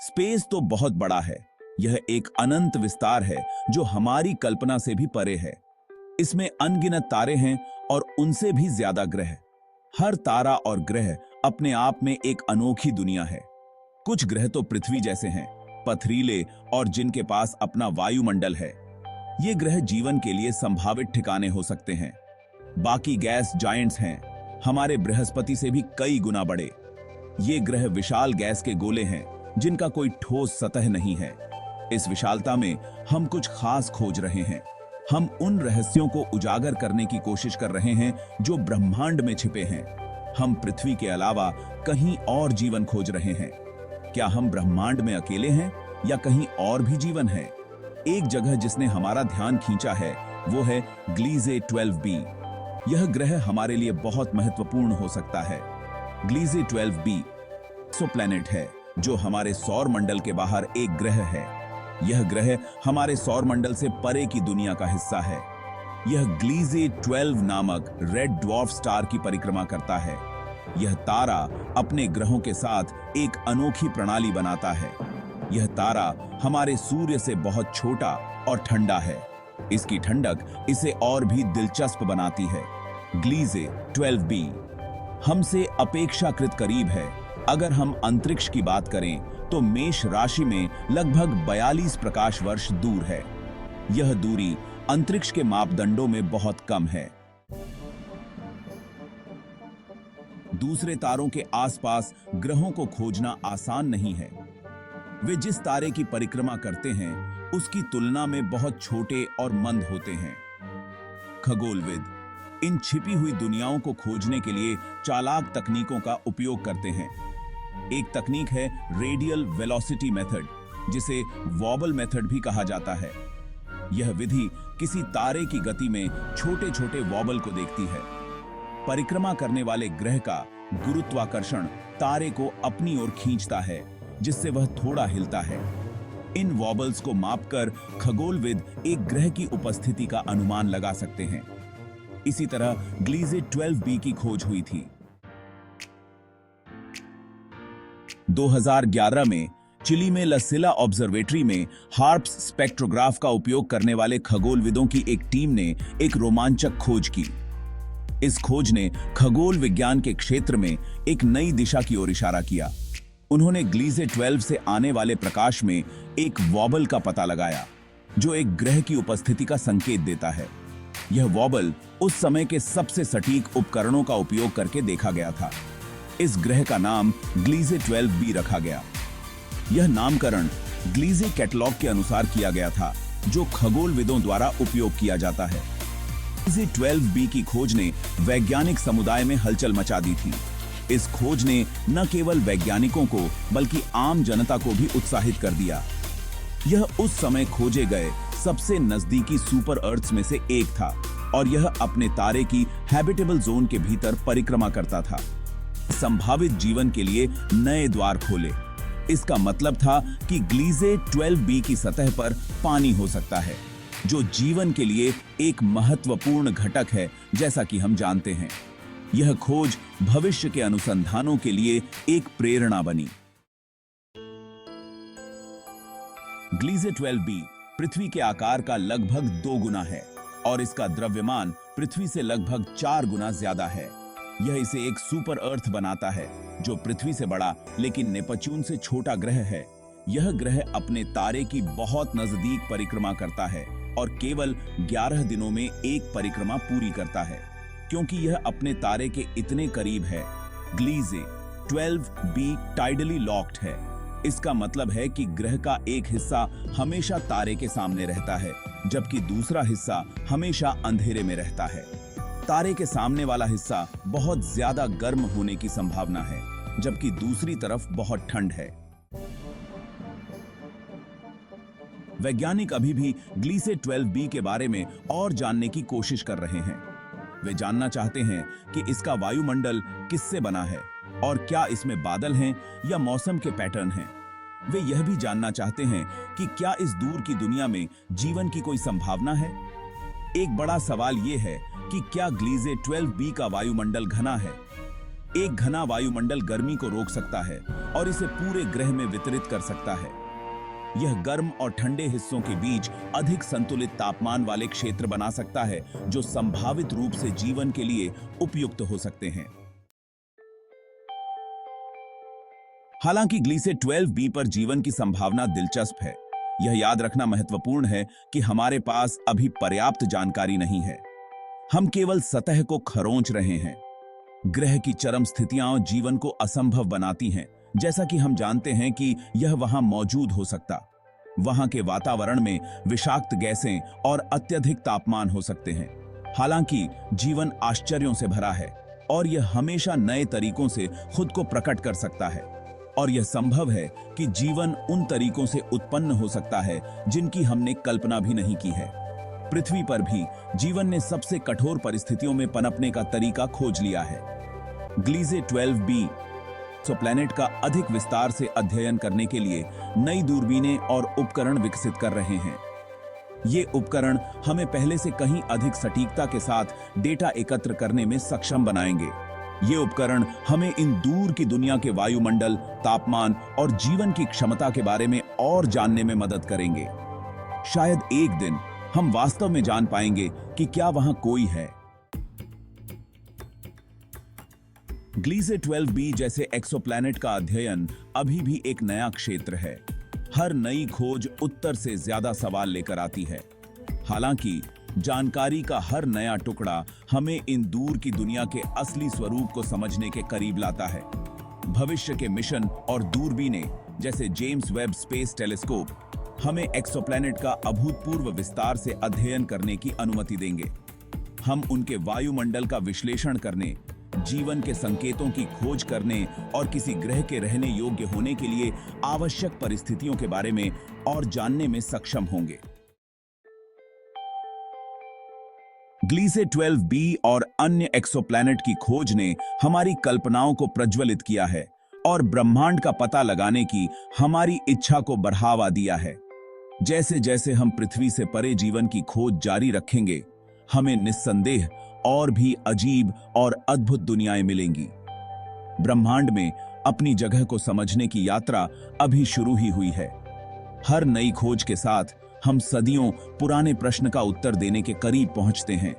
Space तो बहुत बड़ा है। यह एक अनंत विस्तार है जो हमारी कल्पना से भी परे है। इसमें अनगिनत तारे हैं और उनसे भी ज्यादा ग्रह। हर तारा और ग्रह अपने आप में एक अनोखी दुनिया है। कुछ ग्रह तो पृथ्वी जैसे हैं, पथरीले और जिनके पास अपना वायुमंडल है। ये ग्रह जीवन के लिए संभावित ठिकाने हो सकते हैं। बाकी गैस जायंट्स हैं, हमारे बृहस्पति से भी कई गुना बड़े। ये ग्रह विशाल गैस के गोले हैं जिनका कोई ठोस सतह नहीं है। इस विशालता में हम कुछ खास खोज रहे हैं। हम उन रहस्यों को उजागर करने की कोशिश कर रहे हैं जो ब्रह्मांड में छिपे हैं। हम पृथ्वी के अलावा कहीं और जीवन खोज रहे हैं। क्या हम ब्रह्मांड में अकेले हैं या कहीं और भी जीवन है? एक जगह जिसने हमारा ध्यान खींचा है वो है ग्लीजे 12b। यह ग्रह हमारे लिए बहुत महत्वपूर्ण हो सकता है। ग्लीजे 12b एक्सोप्लैनेट है जो हमारे सौर मंडल के बाहर एक ग्रह है। यह ग्रह हमारे सौर मंडल से परे की दुनिया का हिस्सा है। यह ग्लीजे 12 नामक रेड ड्वार्फ स्टार की परिक्रमा करता है। यह तारा अपने ग्रहों के साथ एक अनोखी प्रणाली बनाता है। यह तारा हमारे सूर्य से बहुत छोटा और ठंडा है। इसकी ठंडक इसे और भी दिलचस्प बनाती है। ग्लीजे 12b हमसे अपेक्षाकृत करीब है। अगर हम अंतरिक्ष की बात करें तो मेष राशि में लगभग 42 प्रकाश वर्ष दूर है। यह दूरी अंतरिक्ष के मापदंडों में बहुत कम है। दूसरे तारों के आसपास ग्रहों को खोजना आसान नहीं है। वे जिस तारे की परिक्रमा करते हैं उसकी तुलना में बहुत छोटे और मंद होते हैं। खगोलविद इन छिपी हुई दुनियाओं को खोजने के लिए चालाक तकनीकों का उपयोग करते हैं। एक तकनीक है रेडियल वेलोसिटी मेथड, जिसे वॉबल मेथड भी कहा जाता है। यह विधि किसी तारे की गति में छोटे छोटे वॉबल को देखती है। परिक्रमा करने वाले ग्रह का गुरुत्वाकर्षण तारे को अपनी ओर खींचता है, जिससे वह थोड़ा हिलता है। इन वॉबल्स को मापकर खगोलविद एक ग्रह की उपस्थिति का अनुमान लगा सकते हैं। इसी तरह ग्लीजे 12b की खोज हुई थी। 2011 में चिली में लसिला ऑब्जर्वेटरी में हार्प्स स्पेक्ट्रोग्राफ का उपयोग करने वाले खगोलविदों की एक टीम ने एक रोमांचक खोज की। इस खोज ने खगोल विज्ञान के क्षेत्र में एक नई दिशा की ओर इशारा किया। उन्होंने ग्लीजे 12 से आने वाले प्रकाश में एक वॉबल का पता लगाया, जो एक ग्रह की उपस्थिति का संकेत देता है। यह वॉबल उस समय के सबसे सटीक उपकरणों का उपयोग करके देखा गया था। इस ग्रह का नाम ग्लीजे 12b रखा गया। यह नामकरण ग्लीजे कैटलॉग के अनुसार किया गया था, जो खगोलविदों द्वारा उपयोग किया जाता है। ग्लीजे 12b की खोज ने वैज्ञानिक समुदाय में हलचल मचा दी थी। इस खोज ने न केवल वैज्ञानिकों को बल्कि आम जनता को भी उत्साहित कर दिया। यह उस समय खोजे गए सबसे नजदीकी सुपर अर्थ्स में से एक था और यह अपने तारे की हैबिटेबल जोन के भीतर परिक्रमा करता था। संभावित जीवन के लिए नए द्वार खोले। इसका मतलब था कि ग्लीजे 12b की सतह पर पानी हो सकता है, जो जीवन के लिए एक महत्वपूर्ण घटक है, जैसा कि हम जानते हैं। यह खोज भविष्य के अनुसंधानों के लिए एक प्रेरणा बनी। ग्लीजे 12b पृथ्वी के आकार का लगभग 2 गुना है और इसका द्रव्यमान पृथ्वी से लगभग 4 गुना ज्यादा है। यह इसे एक सुपर अर्थ बनाता है, जो पृथ्वी से बड़ा लेकिन नेपच्यून से छोटा ग्रह है। यह ग्रह अपने तारे की बहुत नजदीक परिक्रमा करता है और केवल 11 दिनों में एक परिक्रमा पूरी करता है। क्योंकि यह अपने तारे के इतने करीब है, ग्लीजे 12b टाइडली लॉक्ड है। इसका मतलब है कि ग्रह का एक हिस्सा हमेशा तारे के सामने रहता है, जबकि दूसरा हिस्सा हमेशा अंधेरे में रहता है। तारे के सामने वाला हिस्सा बहुत ज्यादा गर्म होने की संभावना है, जबकि दूसरी तरफ बहुत ठंड है। वैज्ञानिक अभी भी ग्लीजे 12b के बारे में और जानने की कोशिश कर रहे हैं। वे जानना चाहते हैं कि इसका वायुमंडल किससे बना है और क्या इसमें बादल हैं या मौसम के पैटर्न हैं। वे यह भी जानना चाहते हैं कि क्या इस दूर की दुनिया में जीवन की कोई संभावना है। एक बड़ा सवाल यह है कि क्या ग्लीजे 12b का वायुमंडल घना है। एक घना वायुमंडल गर्मी को रोक सकता है और इसे पूरे ग्रह में वितरित कर सकता है। यह गर्म और ठंडे हिस्सों के बीच अधिक संतुलित तापमान वाले क्षेत्र बना सकता है, जो संभावित रूप से जीवन के लिए उपयुक्त हो सकते हैं। हालांकि ग्लीसेट 12b पर जीवन की संभावना दिलचस्प है। यह याद रखना महत्वपूर्ण है कि हमारे पास अभी पर्याप्त जानकारी नहीं है। हम केवल सतह को खरोंच रहे हैं। ग्रह की चरम स्थितियां जीवन को असंभव बनाती हैं, जैसा कि हम जानते हैं कि यह वहां मौजूद हो सकता। वहां के वातावरण में विषाक्त गैसें और अत्यधिक तापमान हो सकते हैं। हालांकि जीवन आश्चर्यों से भरा है और यह हमेशा नए तरीकों से खुद को प्रकट कर सकता है, और यह संभव है कि जीवन उन तरीकों से उत्पन्न हो सकता है जिनकी हमने कल्पना भी नहीं की है। पृथ्वी पर भी जीवन ने सबसे कठोर परिस्थितियों में पनपने का तरीका खोज लिया है। ग्लीसेट 12b एक्सोप्लैनेट का अधिक विस्तार से अध्ययन करने के लिए नई दूरबीनें और उपकरण विकसित कर रहे हैं। ये उपकरण हमें पहले से कहीं अधिक सटीकता के साथ डेटा एकत्र करने में सक्षम बनाएंगे। ये उपकरण हमें इन दूर की दुनिया के वायुमंडल, तापमान और जीवन की क्षमता के बारे में और जानने में मदद करेंगे। शायद एक दिन हम वास्तव में जान पाएंगे कि क्या वहां कोई है। ग्लीसेट 12b जैसे एक्सोप्लैनेट का अध्ययन अभी भी एक नया क्षेत्र है। हर नई खोज उत्तर से ज्यादा सवाल लेकर आती है। हालांकि जानकारी का हर नया टुकड़ा हमें इन दूर की दुनिया के असली स्वरूप को समझने के करीब लाता है। भविष्य के मिशन और दूरबीनें जैसे जेम्स वेब स्पेस टेलीस्कोप हमें एक्सोप्लैनेट का अभूतपूर्व विस्तार से अध्ययन करने की अनुमति देंगे। हम उनके वायुमंडल का विश्लेषण करने, जीवन के संकेतों की खोज करने और किसी ग्रह के रहने योग्य होने के लिए आवश्यक परिस्थितियों के बारे में और जानने में सक्षम होंगे। ग्लीसेट 12b और अन्य एक्सोप्लैनेट की खोज ने हमारी कल्पनाओं को प्रज्वलित किया है और ब्रह्मांड का पता लगाने की हमारी इच्छा को बढ़ावा दिया है। जैसे जैसे हम पृथ्वी से परे जीवन की खोज जारी रखेंगे, हमें निस्संदेह और भी अजीब और अद्भुत दुनियाएं मिलेंगी। ब्रह्मांड में अपनी जगह को समझने की यात्रा अभी शुरू ही हुई है। हर नई खोज के साथ हम सदियों पुराने प्रश्न का उत्तर देने के करीब पहुंचते हैं।